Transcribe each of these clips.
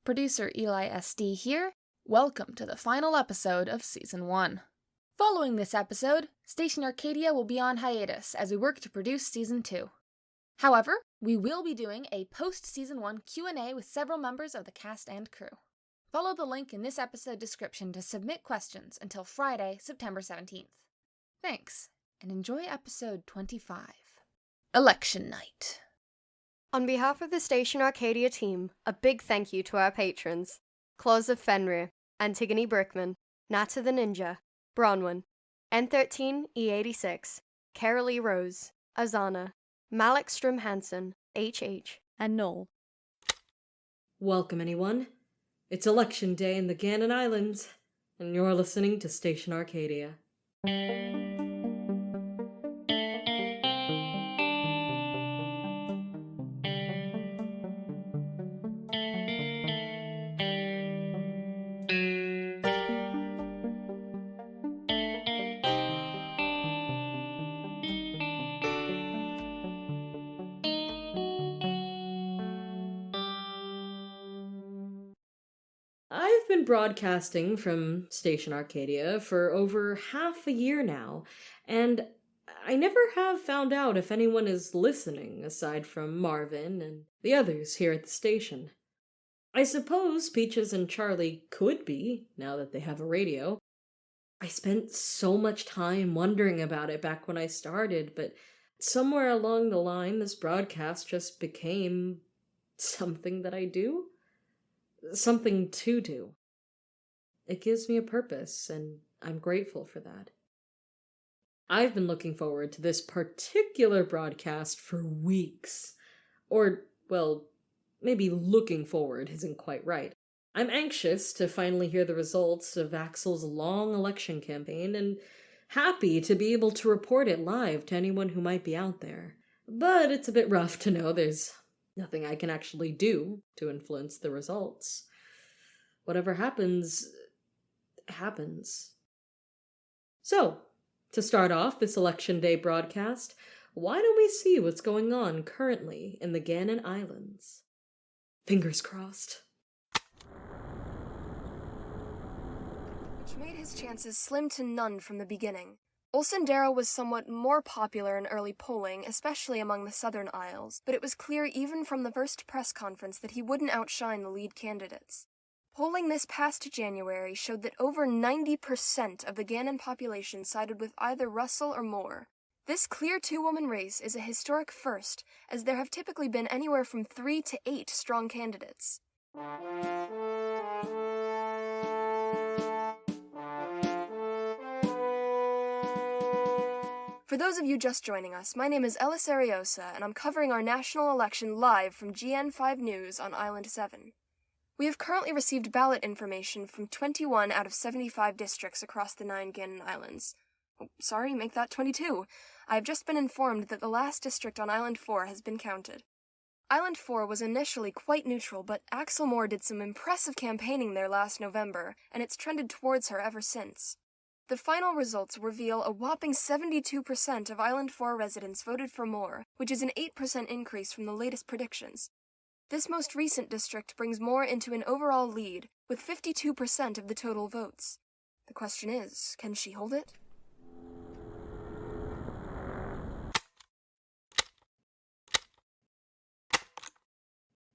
producer Eli SD here. Welcome to the final episode of Season 1. Following this episode, Station Arcadia will be on hiatus as we work to produce Season 2. However, we will be doing a post-Season 1 Q&A with several members of the cast and crew. Follow the link in this episode description to submit questions until Friday, September 17th. Thanks, and enjoy episode 25. Election Night. On behalf of the Station Arcadia team, a big thank you to our patrons: Claws of Fenrir, Antigone Brickman, Nata the Ninja, Bronwyn, N13E86, Carolee Rose, Azana, Malik Strum Hansen, HH, and Noel. Welcome, anyone. It's Election Day in the Ganon Islands, and you're listening to Station Arcadia. I've been broadcasting from Station Arcadia for over half a year now, and I never have found out if anyone is listening aside from Marvin and the others here at the station. I suppose Peaches and Charlie could be, now that they have a radio. I spent so much time wondering about it back when I started, but somewhere along the line this broadcast just became something that I do. Something to do. It gives me a purpose, and I'm grateful for that. I've been looking forward to this particular broadcast for weeks. Or, well, maybe looking forward isn't quite right. I'm anxious to finally hear the results of Axel's long election campaign, and happy to be able to report it live to anyone who might be out there. But it's a bit rough to know there's nothing I can actually do to influence the results. Whatever happens, happens. So, to start off this Election Day broadcast, why don't we see what's going on currently in the Ganon Islands? Fingers crossed. Which made his chances slim to none from the beginning. Olsendera was somewhat more popular in early polling, especially among the Southern Isles, but it was clear even from the first press conference that he wouldn't outshine the lead candidates. Polling this past January showed that over 90% of the Ganon population sided with either Russell or Moore. This clear two-woman race is a historic first, as there have typically been anywhere from 3 to 8 strong candidates. For those of you just joining us, my name is Ellis Ariosa, and I'm covering our national election live from GN5 News on Island 7. We have currently received ballot information from 21 out of 75 districts across the 9 Ganon Islands. Oh, sorry, make that 22. I have just been informed that the last district on Island 4 has been counted. Island 4 was initially quite neutral, but Axel Moore did some impressive campaigning there last November, and it's trended towards her ever since. The final results reveal a whopping 72% of Island 4 residents voted for Moore, which is an 8% increase from the latest predictions. This most recent district brings Moore into an overall lead, with 52% of the total votes. The question is, can she hold it?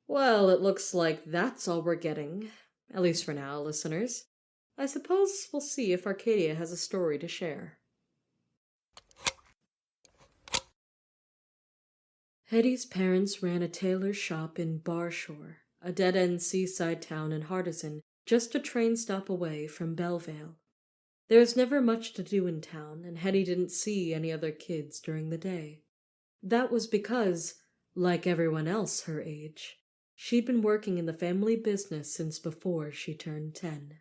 Well, it looks like that's all we're getting. At least for now, listeners. I suppose we'll see if Arcadia has a story to share. Hetty's parents ran a tailor's shop in Barshore, a dead-end seaside town in Hardizon, just a train stop away from Bellevale. There was never much to do in town, and Hetty didn't see any other kids during the day. That was because, like everyone else her age, she'd been working in the family business since before she turned 10.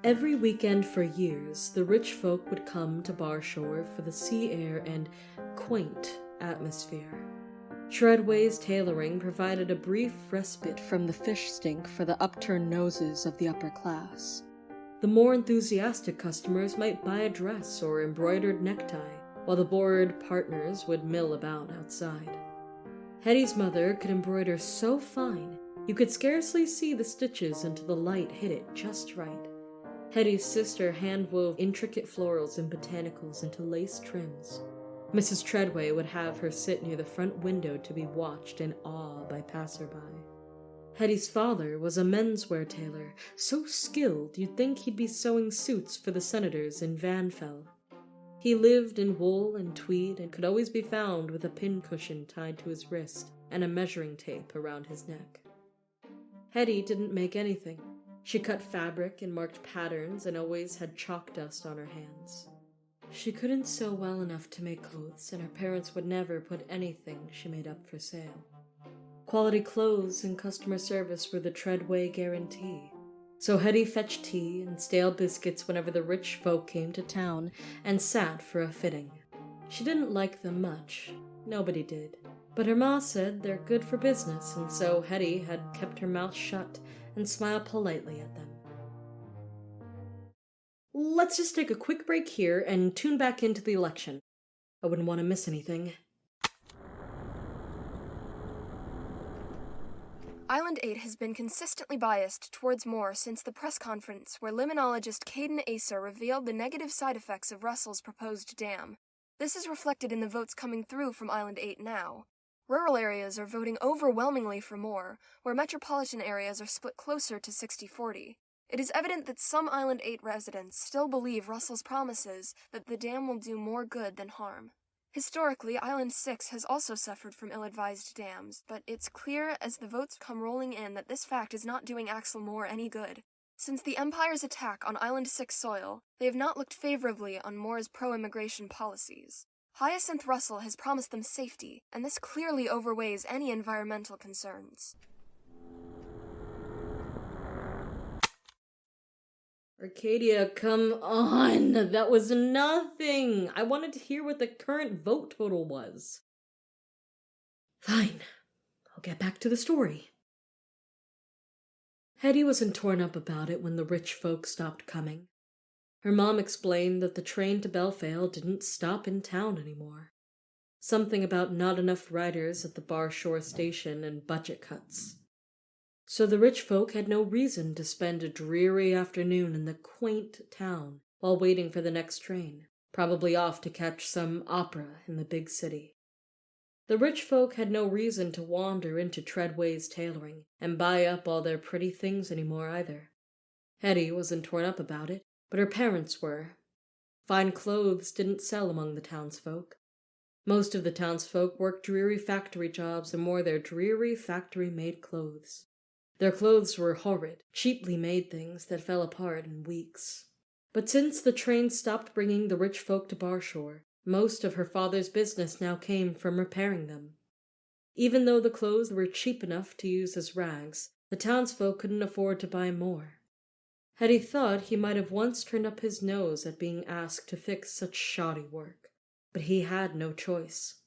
Every weekend for years, the rich folk would come to Barshore for the sea air and quaint atmosphere. Treadway's tailoring provided a brief respite from the fish stink for the upturned noses of the upper class. The more enthusiastic customers might buy a dress or embroidered necktie, while the bored partners would mill about outside. Hetty's mother could embroider so fine, You could scarcely see the stitches until the light hit it just right. Hetty's sister hand-wove intricate florals and botanicals into lace trims. Mrs. Treadway would have her sit near the front window to be watched in awe by passerby. Hetty's father was a menswear tailor, so skilled you'd think he'd be sewing suits for the senators in Vanfell. He lived in wool and tweed and could always be found with a pincushion tied to his wrist and a measuring tape around his neck. Hetty didn't make anything. She cut fabric and marked patterns and always had chalk dust on her hands. She couldn't sew well enough to make clothes, and her parents would never put anything she made up for sale. Quality clothes and customer service were the Treadway guarantee. So Hetty fetched tea and stale biscuits whenever the rich folk came to town and sat for a fitting. She didn't like them much. Nobody did. But her ma said they're good for business, and so Hetty had kept her mouth shut and smiled politely at them. Let's just take a quick break here and tune back into the election. I wouldn't want to miss anything. Island 8 has been consistently biased towards Moore since the press conference where limnologist Caden Acer revealed the negative side effects of Russell's proposed dam. This is reflected in the votes coming through from Island 8 now. Rural areas are voting overwhelmingly for Moore, where metropolitan areas are split closer to 60-40. It is evident that some Island 8 residents still believe Russell's promises that the dam will do more good than harm. Historically, Island 6 has also suffered from ill-advised dams, but it's clear as the votes come rolling in that this fact is not doing Axel Moore any good. Since the Empire's attack on Island 6 soil, they have not looked favorably on Moore's pro-immigration policies. Hyacinth Russell has promised them safety, and this clearly overweighs any environmental concerns. Arcadia, come on! That was nothing! I wanted to hear what the current vote total was. Fine. I'll get back to the story. Hetty wasn't torn up about it when the rich folk stopped coming. Her mom explained that the train to Belfail didn't stop in town anymore. Something about not enough riders at the Bar Shore station and budget cuts. So the rich folk had no reason to spend a dreary afternoon in the quaint town while waiting for the next train, probably off to catch some opera in the big city. The rich folk had no reason to wander into Treadway's tailoring and buy up all their pretty things anymore either. Hetty wasn't torn up about it, but her parents were. Fine clothes didn't sell among the townsfolk. Most of the townsfolk worked dreary factory jobs and wore their dreary factory-made clothes. Their clothes were horrid, cheaply made things that fell apart in weeks. But since the train stopped bringing the rich folk to Barshore, most of her father's business now came from repairing them. Even though the clothes were cheap enough to use as rags, the townsfolk couldn't afford to buy more. Hetty thought he might have once turned up his nose at being asked to fix such shoddy work, but he had no choice.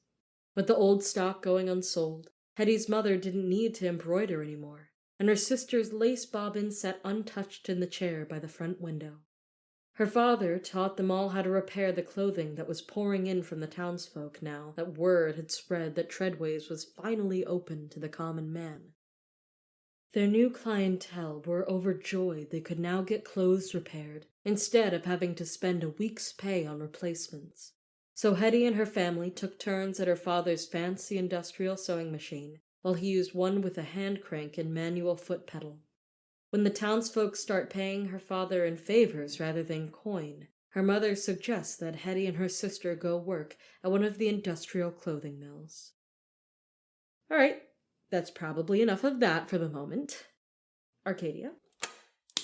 With the old stock going unsold, Hetty's mother didn't need to embroider anymore, and her sister's lace bobbin sat untouched in the chair by the front window. Her father taught them all how to repair the clothing that was pouring in from the townsfolk now that word had spread that Treadway's was finally open to the common man. Their new clientele were overjoyed they could now get clothes repaired, instead of having to spend a week's pay on replacements. So Hetty and her family took turns at her father's fancy industrial sewing machine, while he used one with a hand crank and manual foot pedal. When the townsfolk start paying her father in favors rather than coin, her mother suggests that Hetty and her sister go work at one of the industrial clothing mills. All right, that's probably enough of that for the moment. Arcadia,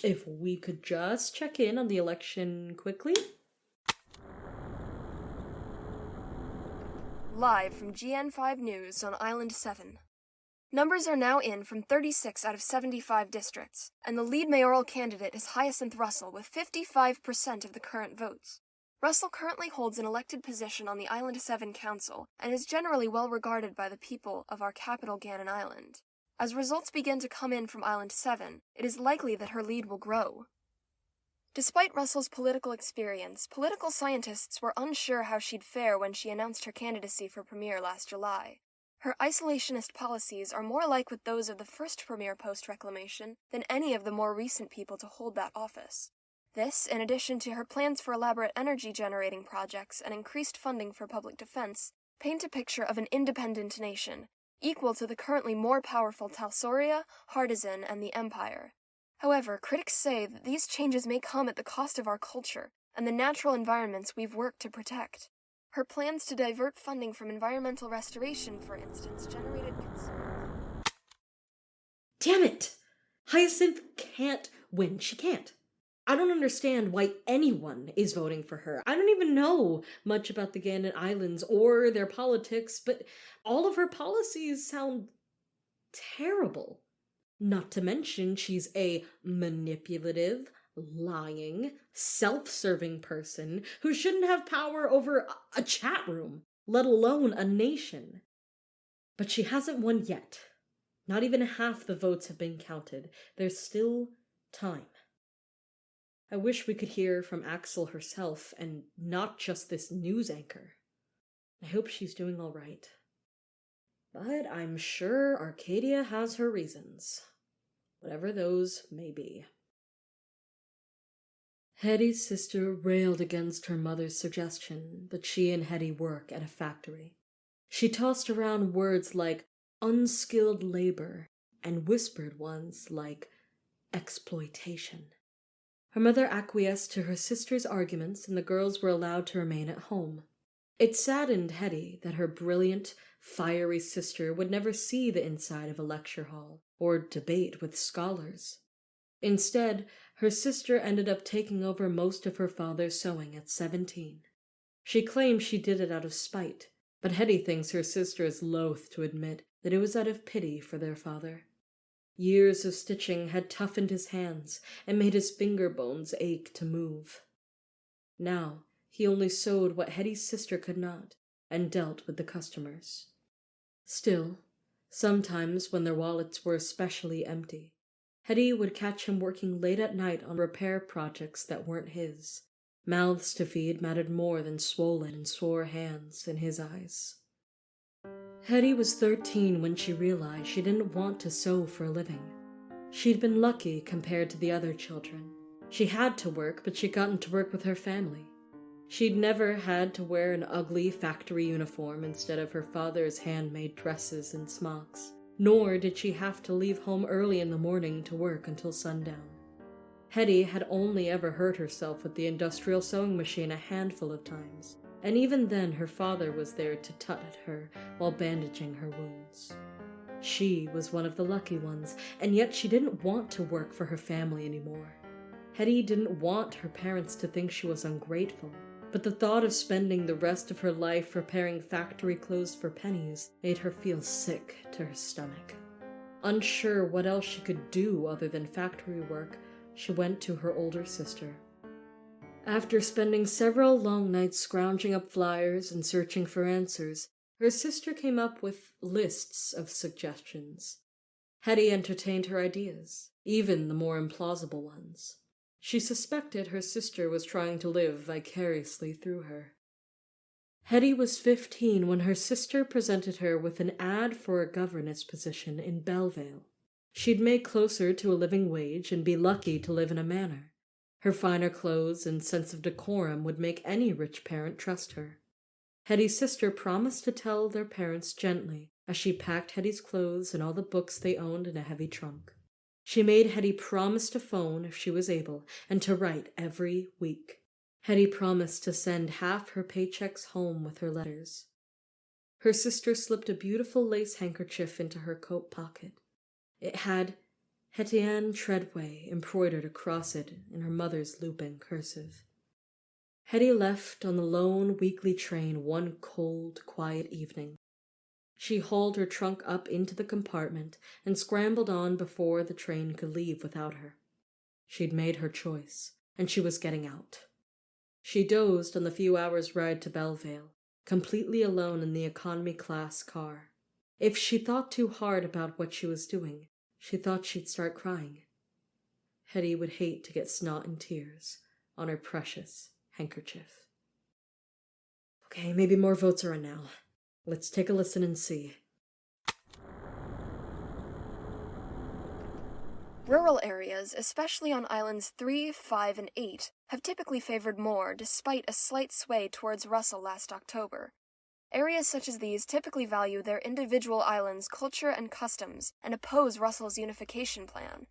if we could just check in on the election quickly. Live from GN5 News on Island 7. Numbers are now in from 36 out of 75 districts, and the lead mayoral candidate is Hyacinth Russell with 55% of the current votes. Russell currently holds an elected position on the Island 7 Council and is generally well regarded by the people of our capital Gannon Island. As results begin to come in from Island 7, it is likely that her lead will grow. Despite Russell's political experience, political scientists were unsure how she'd fare when she announced her candidacy for premier last July. Her isolationist policies are more like with those of the first premier post-reclamation than any of the more recent people to hold that office. This, in addition to her plans for elaborate energy-generating projects and increased funding for public defense, paint a picture of an independent nation, equal to the currently more powerful Talsoria, Hardizan, and the Empire. However, critics say that these changes may come at the cost of our culture and the natural environments we've worked to protect. Her plans to divert funding from environmental restoration, for instance, generated concern. Damn it! Hyacinth can't win. She can't. I don't understand why anyone is voting for her. I don't even know much about the Ganon Islands or their politics, but all of her policies sound terrible. Not to mention, she's a manipulative, lying, self-serving person who shouldn't have power over a chat room, let alone a nation. But she hasn't won yet. Not even half the votes have been counted. There's still time. I wish we could hear from Axel herself and not just this news anchor. I hope she's doing all right. But I'm sure Arcadia has her reasons, whatever those may be. Hetty's sister railed against her mother's suggestion that she and Hetty work at a factory. She tossed around words like unskilled labor and whispered ones like exploitation. Her mother acquiesced to her sister's arguments, and the girls were allowed to remain at home. It saddened Hetty that her brilliant, fiery sister would never see the inside of a lecture hall or debate with scholars. Instead, her sister ended up taking over most of her father's sewing at 17. She claims she did it out of spite, but Hetty thinks her sister is loath to admit that it was out of pity for their father. Years of stitching had toughened his hands and made his finger bones ache to move. Now he only sewed what Hetty's sister could not, and dealt with the customers. Still, sometimes when their wallets were especially empty, Hetty would catch him working late at night on repair projects that weren't his. Mouths to feed mattered more than swollen and sore hands in his eyes. Hetty was 13 when she realized she didn't want to sew for a living. She'd been lucky compared to the other children. She had to work, but she'd gotten to work with her family. She'd never had to wear an ugly factory uniform instead of her father's handmade dresses and smocks, nor did she have to leave home early in the morning to work until sundown. Hetty had only ever hurt herself with the industrial sewing machine a handful of times, and even then her father was there to tut at her while bandaging her wounds. She was one of the lucky ones, and yet she didn't want to work for her family anymore. Hetty didn't want her parents to think she was ungrateful, but the thought of spending the rest of her life repairing factory clothes for pennies made her feel sick to her stomach. Unsure what else she could do other than factory work, she went to her older sister. After spending several long nights scrounging up flyers and searching for answers, her sister came up with lists of suggestions. Hetty entertained her ideas, even the more implausible ones. She suspected her sister was trying to live vicariously through her. Hetty was 15 when her sister presented her with an ad for a governess position in Bellevale. She'd make closer to a living wage and be lucky to live in a manor. Her finer clothes and sense of decorum would make any rich parent trust her. Hetty's sister promised to tell their parents gently as she packed Hetty's clothes and all the books they owned in a heavy trunk. She made Hetty promise to phone if she was able and to write every week. Hetty promised to send half her paychecks home with her letters. Her sister slipped a beautiful lace handkerchief into her coat pocket. It had Hettianne Treadway embroidered across it in her mother's looping cursive. Hetty left on the lone weekly train one cold, quiet evening. She hauled her trunk up into the compartment and scrambled on before the train could leave without her. She'd made her choice, and she was getting out. She dozed on the few hours' ride to Bellevale, completely alone in the economy-class car. If she thought too hard about what she was doing, she thought she'd start crying. Hetty would hate to get snot and tears on her precious handkerchief. Okay, maybe more votes are in now. Let's take a listen and see. Rural areas, especially on islands 3, 5, and 8, have typically favored Moore despite a slight sway towards Russell last October. Areas such as these typically value their individual islands' culture and customs and oppose Russell's unification plan.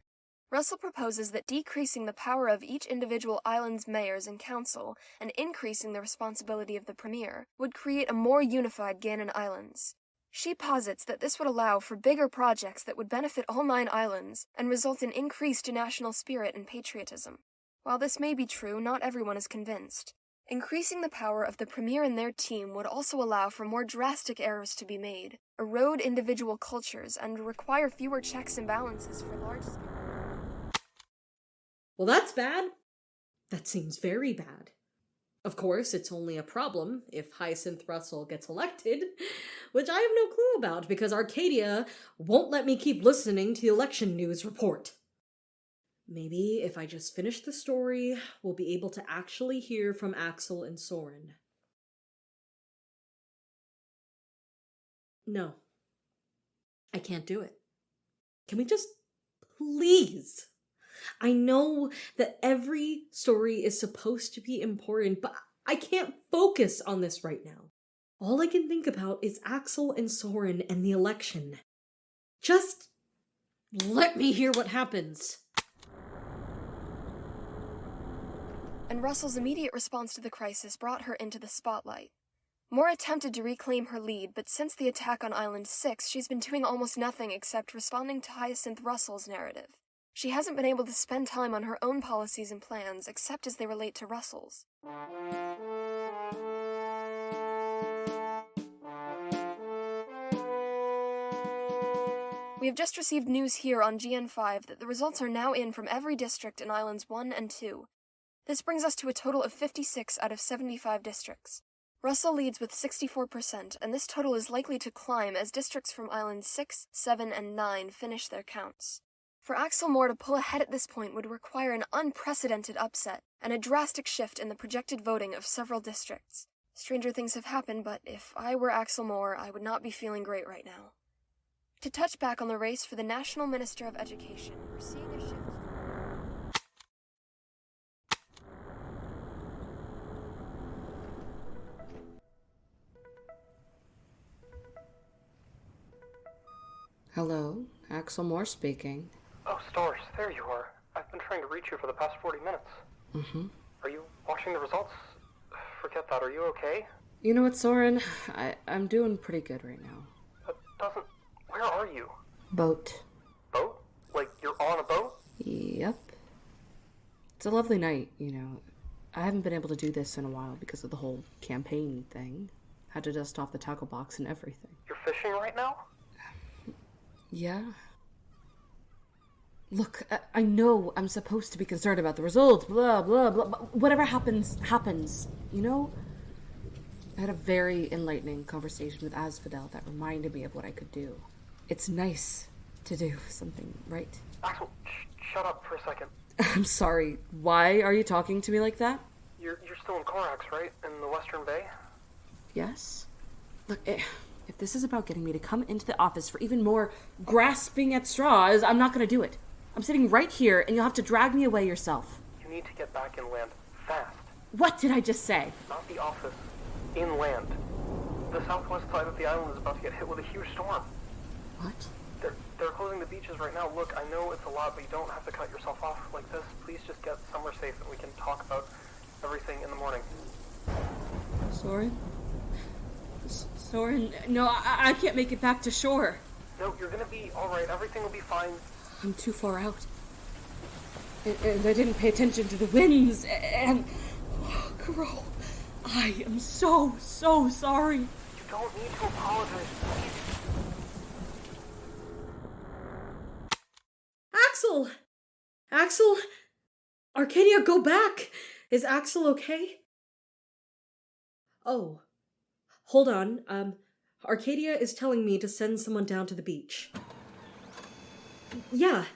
Russell proposes that decreasing the power of each individual island's mayors and council and increasing the responsibility of the premier would create a more unified Gannon Islands. She posits that this would allow for bigger projects that would benefit all 9 islands and result in increased national spirit and patriotism. While this may be true, not everyone is convinced. Increasing the power of the premier and their team would also allow for more drastic errors to be made, erode individual cultures, and require fewer checks and balances for large... Well, that's bad. That seems very bad. Of course, it's only a problem if Hyacinth Russell gets elected, which I have no clue about because Arcadia won't let me keep listening to the election news report. Maybe if I just finish the story, we'll be able to actually hear from Axel and Soren. No. I can't do it. Can we just please? I know that every story is supposed to be important, but I can't focus on this right now. All I can think about is Axel and Soren and the election. Just let me hear what happens. And Russell's immediate response to the crisis brought her into the spotlight. Moore attempted to reclaim her lead, but since the attack on Island 6, she's been doing almost nothing except responding to Hyacinth Russell's narrative. She hasn't been able to spend time on her own policies and plans, except as they relate to Russell's. We have just received news here on GN5 that the results are now in from every district in Islands 1 and 2. This brings us to a total of 56 out of 75 districts. Russell leads with 64%, and this total is likely to climb as districts from Islands 6, 7, and 9 finish their counts. For Axel Moore to pull ahead at this point would require an unprecedented upset and a drastic shift in the projected voting of several districts. Stranger things have happened, but if I were Axel Moore, I would not be feeling great right now. To touch back on the race for the National Minister of Education, we're seeing a shift... Hello, Axel Moore speaking. Oh, Stars, there you are. I've been trying to reach you for the past 40 minutes. Mm-hmm. Are you watching the results? Forget that, are you okay? You know what, Soren? I'm doing pretty good right now. Where are you? Boat. Boat? Like, you're on a boat? Yep. It's a lovely night, you know. I haven't been able to do this in a while because of the whole campaign thing. Had to dust off the tackle box and everything. You're fishing right now? Yeah. Look, I know I'm supposed to be concerned about the results, blah, blah, blah, but whatever happens, happens, you know? I had a very enlightening conversation with Asphodel that reminded me of what I could do. It's nice to do something right. Axel, shut up for a second. I'm sorry, why are you talking to me like that? You're still in Corax, right? In the Western Bay? Yes? Look, if this is about getting me to come into the office for even more grasping at straws, I'm not gonna do it. I'm sitting right here, and you'll have to drag me away yourself. You need to get back inland, fast. What did I just say? Not the office, inland. The southwest side of the island is about to get hit with a huge storm. What? They're closing the beaches right now. Look, I know it's a lot, but you don't have to cut yourself off like this. Please just get somewhere safe, and we can talk about everything in the morning. Soren? Soren, no, I can't make it back to shore. No, you're gonna be alright. Everything will be fine. I'm too far out. And I didn't pay attention to the winds, and... Oh, girl, I am so sorry. You don't need to apologize, please. Axel! Axel! Arcadia, go back! Is Axel okay? Oh. Hold on. Arcadia is telling me to send someone down to the beach. Yeah,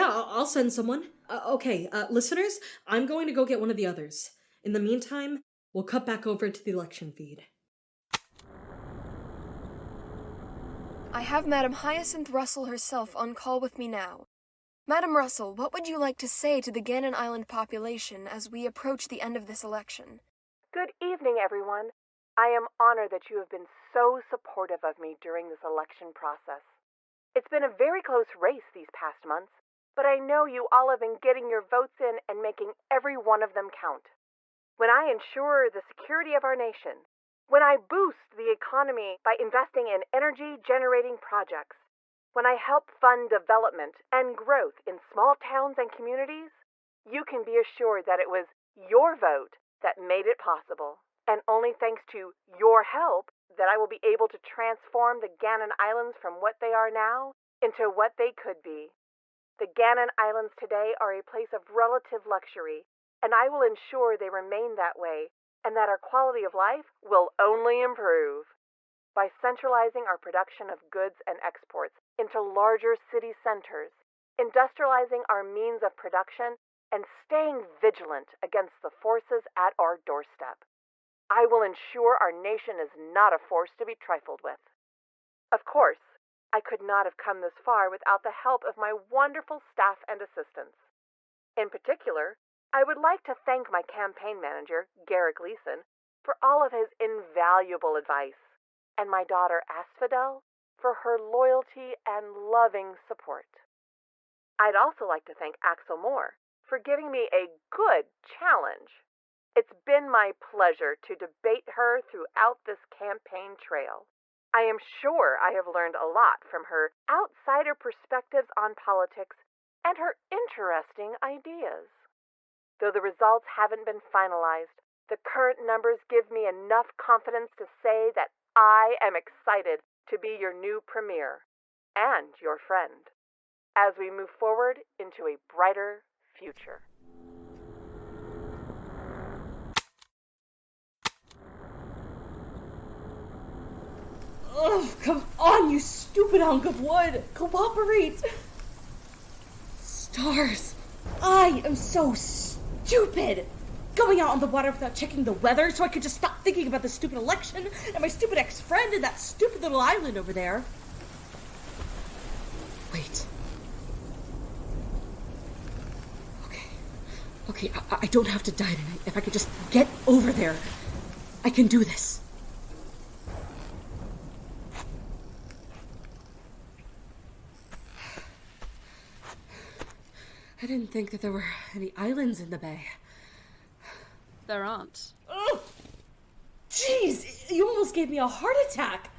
I'll send someone. Okay, listeners, I'm going to go get one of the others. In the meantime, we'll cut back over to the election feed. I have Madam Hyacinth Russell herself on call with me now. Madam Russell, what would you like to say to the Gannon Island population as we approach the end of this election? Good evening, everyone. I am honored that you have been so supportive of me during this election process. It's been a very close race these past months, but I know you all have been getting your votes in and making every one of them count. When I ensure the security of our nation, when I boost the economy by investing in energy-generating projects, when I help fund development and growth in small towns and communities, you can be assured that it was your vote that made it possible, and only thanks to your help that I will be able to transform the Gannon Islands from what they are now into what they could be. The Gannon Islands today are a place of relative luxury, and I will ensure they remain that way, and that our quality of life will only improve. By centralizing our production of goods and exports into larger city centers, industrializing our means of production, and staying vigilant against the forces at our doorstep, I will ensure our nation is not a force to be trifled with. Of course, I could not have come this far without the help of my wonderful staff and assistants. In particular, I would like to thank my campaign manager, Garrick Leeson, for all of his invaluable advice, and my daughter Asphodel for her loyalty and loving support. I'd also like to thank Axel Moore for giving me a good challenge. It's been my pleasure to debate her throughout this campaign trail. I am sure I have learned a lot from her outsider perspectives on politics and her interesting ideas. Though the results haven't been finalized, the current numbers give me enough confidence to say that I am excited to be your new premier and your friend as we move forward into a brighter future. Ugh, come on, you stupid hunk of wood! Cooperate! Stars! I am so stupid! Going out on the water without checking the weather so I could just stop thinking about the stupid election and my stupid ex-friend and that stupid little island over there. Wait. Okay, I don't have to die tonight. If I could just get over there, I can do this. I didn't think that there were any islands in the bay. There aren't. Oh, jeez, you almost gave me a heart attack.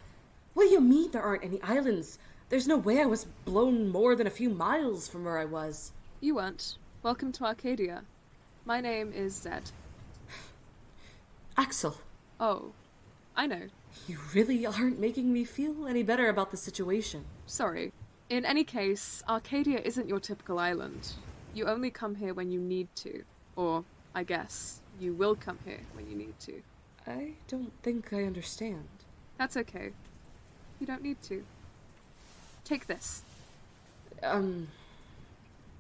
What do you mean there aren't any islands? There's no way I was blown more than a few miles from where I was. You weren't. Welcome to Arcadia. My name is Zed. Axel. Oh, I know. You really aren't making me feel any better about the situation. Sorry. In any case, Arcadia isn't your typical island. You only come here when you need to. Or, I guess, you will come here when you need to. I don't think I understand. That's okay. You don't need to. Take this.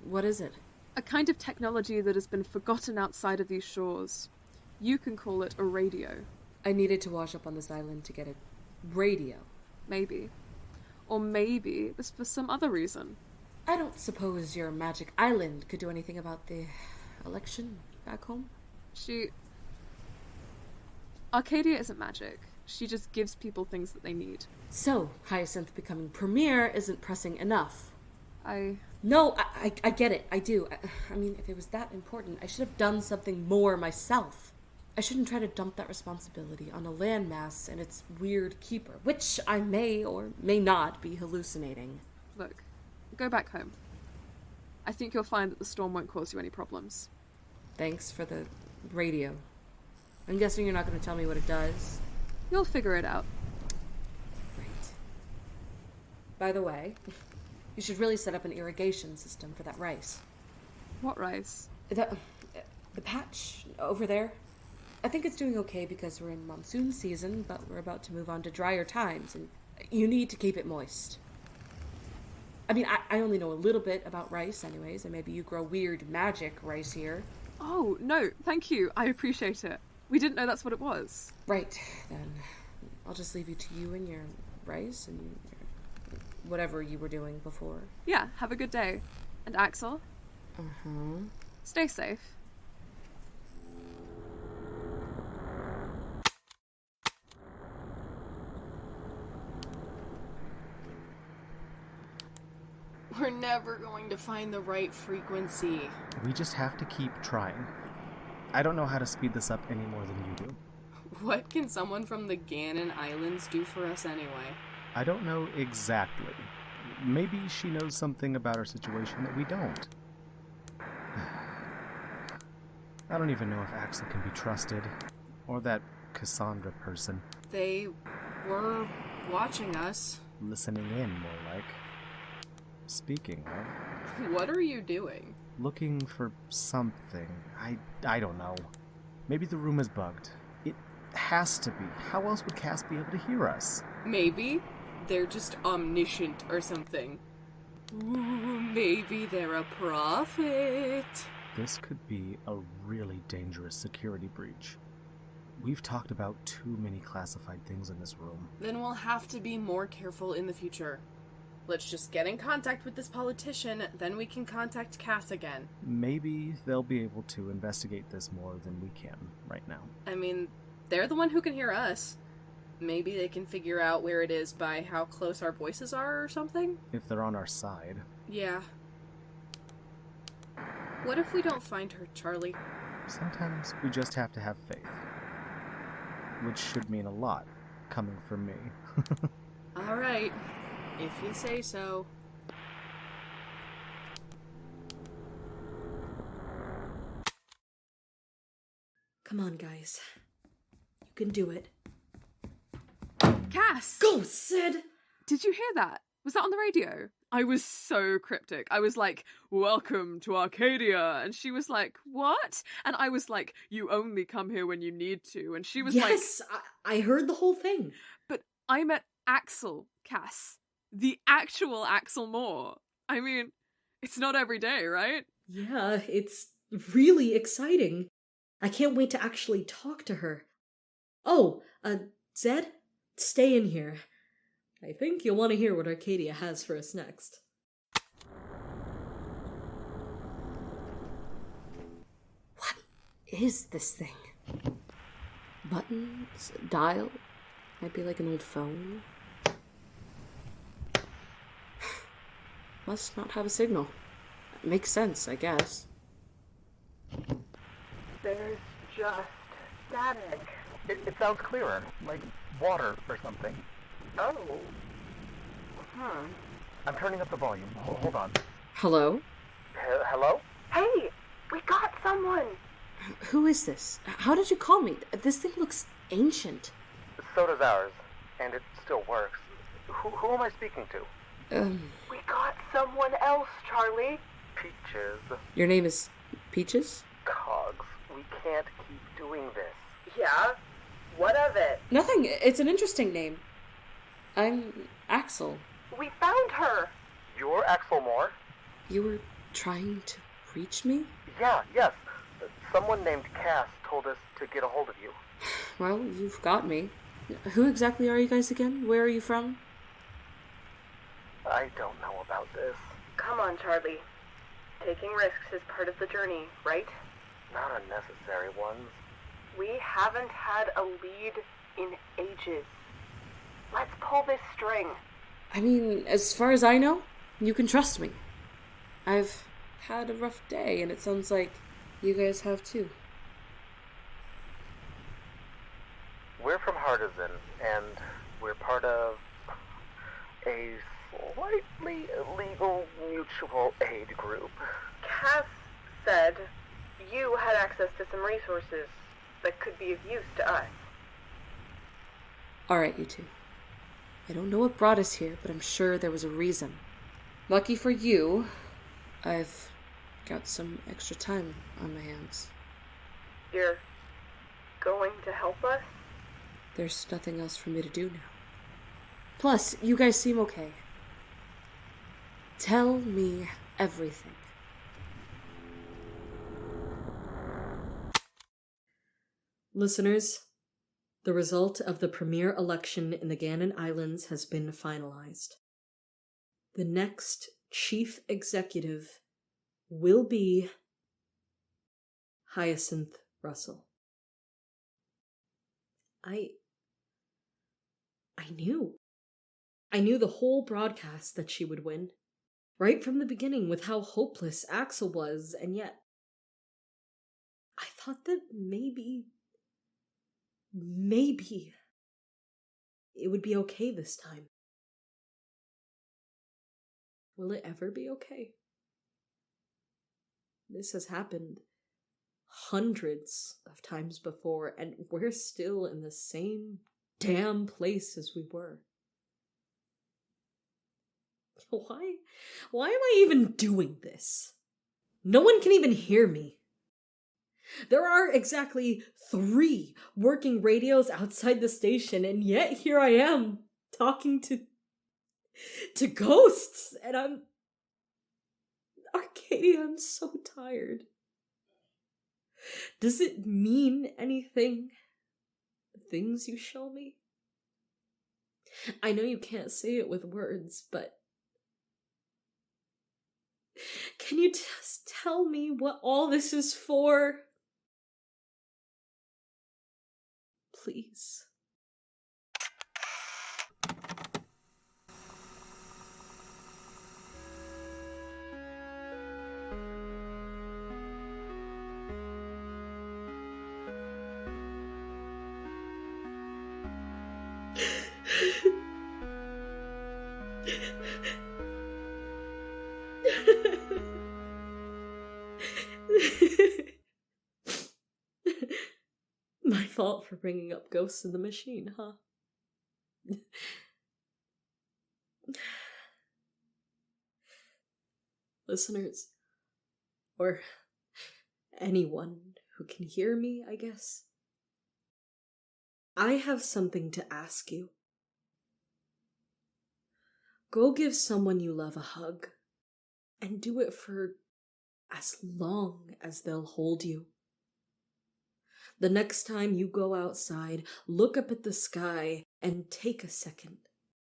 What is it? A kind of technology that has been forgotten outside of these shores. You can call it a radio. I needed to wash up on this island to get a radio. Maybe. Or maybe it was for some other reason. I don't suppose your magic island could do anything about the election back home? Arcadia isn't magic. She just gives people things that they need. So, Hyacinth becoming premier isn't pressing enough. No, I get it. I do. I mean, if it was that important, I should have done something more myself. I shouldn't try to dump that responsibility on a landmass and its weird keeper, which I may or may not be hallucinating. Look, go back home. I think you'll find that the storm won't cause you any problems. Thanks for the radio. I'm guessing you're not going to tell me what it does. You'll figure it out. Right. By the way, you should really set up an irrigation system for that rice. What rice? The patch over there. I think it's doing okay because we're in monsoon season, but we're about to move on to drier times, and you need to keep it moist. I mean, I only know a little bit about rice anyways, and maybe you grow weird magic rice here. Oh, no, thank you. I appreciate it. We didn't know that's what it was. Right, then. I'll just leave you to you and your rice and your whatever you were doing before. Yeah, have a good day. And Axel, stay safe. We're never going to find the right frequency. We just have to keep trying. I don't know how to speed this up any more than you do. What can someone from the Ganon Islands do for us anyway? I don't know exactly. Maybe she knows something about our situation that we don't. I don't even know if Axel can be trusted. Or that Cassandra person. They were watching us. Listening in, more like. Speaking of... What are you doing? Looking for something. I don't know. Maybe the room is bugged. It has to be. How else would Cass be able to hear us? Maybe they're just omniscient or something. Ooh, maybe they're a prophet. This could be a really dangerous security breach. We've talked about too many classified things in this room. Then we'll have to be more careful in the future. Let's just get in contact with this politician, then we can contact Cass again. Maybe they'll be able to investigate this more than we can right now. I mean, they're the one who can hear us. Maybe they can figure out where it is by how close our voices are or something? If they're on our side. Yeah. What if we don't find her, Charlie? Sometimes we just have to have faith. Which should mean a lot, coming from me. Alright. If you say so. Come on, guys. You can do it. Cass! Go, Sid! Did you hear that? Was that on the radio? I was so cryptic. I was like, welcome to Arcadia. And she was like, what? And I was like, you only come here when you need to. And she was like... Yes, I heard the whole thing. But I met Axel, Cass. The actual Axel Moore. I mean, it's not every day, right? Yeah, it's really exciting. I can't wait to actually talk to her. Oh, Zed, stay in here. I think you'll want to hear what Arcadia has for us next. What is this thing? Buttons? Dial? Might be like an old phone. Must not have a signal. Makes sense, I guess. There's just static. It sounds clearer, like water or something. Oh. I'm turning up the volume. Hold on. Hello? Hello? Hey, we got someone. Who is this? How did you call me? This thing looks ancient. So does ours, and it still works. Who am I speaking to? We got someone else, Charlie. Peaches. Your name is Peaches? Cogs. We can't keep doing this. Yeah? What of it? Nothing. It's an interesting name. I'm Axel. We found her. You're Axel Moore? You were trying to reach me? Yeah, yes. Someone named Cass told us to get a hold of you. Well, you've got me. Who exactly are you guys again? Where are you from? I don't know about this. Come on, Charlie. Taking risks is part of the journey, right? Not unnecessary ones. We haven't had a lead in ages. Let's pull this string. I mean, as far as I know, you can trust me. I've had a rough day, and it sounds like you guys have too. We're from Hardizan, and we're part of a slightly illegal mutual aid group. Cass said you had access to some resources that could be of use to us. Alright, you two. I don't know what brought us here, but I'm sure there was a reason. Lucky for you, I've got some extra time on my hands. You're going to help us? There's nothing else for me to do now. Plus, you guys seem okay. Tell me everything. Listeners, the result of the premier election in the Ganon Islands has been finalized. The next chief executive will be Hyacinth Russell. I knew. I knew the whole broadcast that she would win. Right from the beginning with how hopeless Axel was, and yet I thought that maybe it would be okay this time. Will it ever be okay? This has happened hundreds of times before, and we're still in the same damn place as we were. Why am I even doing this? No one can even hear me. There are exactly 3 working radios outside the station, and yet here I am, talking to ghosts, and Arcadia, I'm so tired. Does it mean anything? The things you show me? I know you can't say it with words, but can you just tell me what all this is for? Please. My fault for bringing up ghosts in the machine, huh? Listeners, or anyone who can hear me, I guess, I have something to ask you. Go give someone you love a hug, and do it for as long as they'll hold you. The next time you go outside, look up at the sky and take a second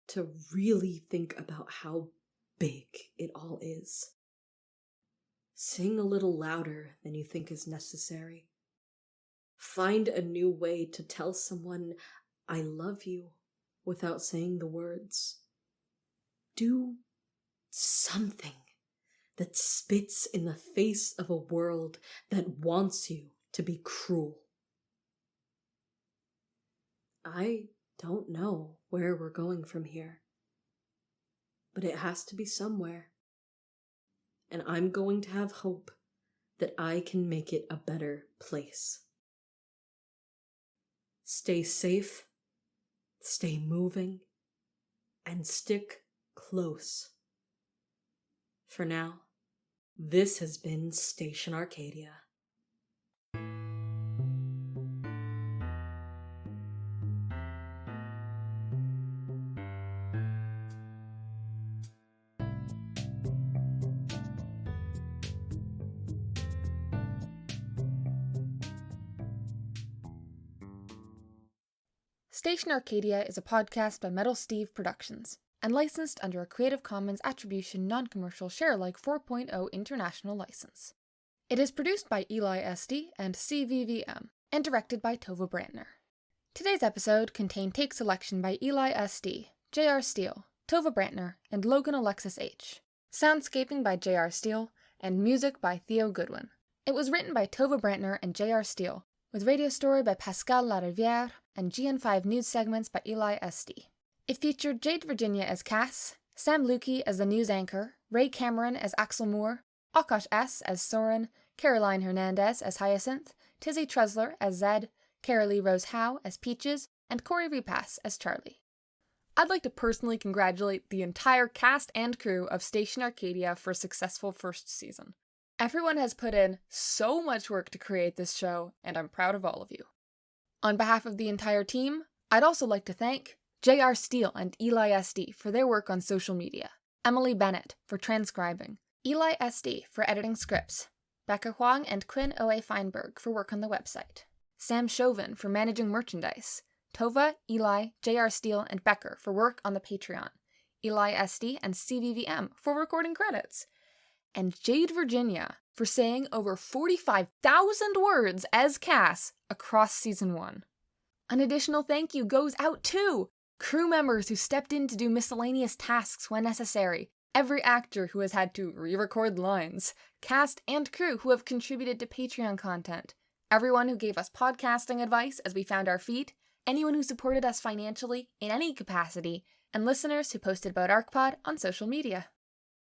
to really think about how big it all is. Sing a little louder than you think is necessary. Find a new way to tell someone, I love you, without saying the words. Do something that spits in the face of a world that wants you to be cruel. I don't know where we're going from here, but it has to be somewhere. And I'm going to have hope that I can make it a better place. Stay safe, stay moving, and stick close. For now, this has been Station Arcadia. Station Arcadia is a podcast by Metal Steve Productions, and licensed under a Creative Commons Attribution Non-Commercial Share-alike 4.0 International License. It is produced by Eli SD and CVVM, and directed by Tova Brantner. Today's episode contained take selection by Eli SD, J.R. Steele, Tova Brantner, and Logan Alexis H., soundscaping by J.R. Steele, and music by Theo Goodwin. It was written by Tova Brantner and J.R. Steele, with radio story by Pascal Lariviere and GN5 news segments by Eli SD. It featured Jade Virginia as Cass, Sam Lukey as the news anchor, Ray Cameron as Axel Moore, Akash S. as Soren, Caroline Hernandez as Hyacinth, Tizzy Tresler as Zed, Carolee Rose Howe as Peaches, and Corey Repass as Charlie. I'd like to personally congratulate the entire cast and crew of Station Arcadia for a successful first season. Everyone has put in so much work to create this show, and I'm proud of all of you. On behalf of the entire team, I'd also like to thank J.R. Steele and Eli SD for their work on social media, Emily Bennett for transcribing, Eli SD for editing scripts, Becca Huang and Quinn O.A. Feinberg for work on the website, Sam Chauvin for managing merchandise, Tova, Eli, J.R. Steele, and Becker for work on the Patreon, Eli SD and CVVM for recording credits, and Jade Virginia for saying over 45,000 words as Cass across Season 1. An additional thank you goes out to crew members who stepped in to do miscellaneous tasks when necessary, every actor who has had to re-record lines, cast and crew who have contributed to Patreon content, everyone who gave us podcasting advice as we found our feet, anyone who supported us financially in any capacity, and listeners who posted about ArcPod on social media.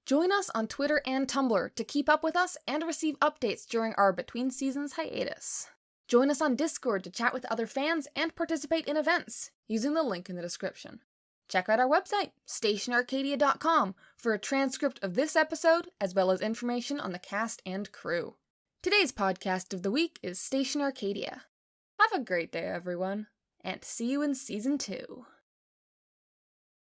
Join us on Twitter and Tumblr to keep up with us and receive updates during our Between Seasons hiatus. Join us on Discord to chat with other fans and participate in events, using the link in the description. Check out our website, stationarcadia.com, for a transcript of this episode, as well as information on the cast and crew. Today's podcast of the week is Station Arcadia. Have a great day, everyone, and see you in Season 2.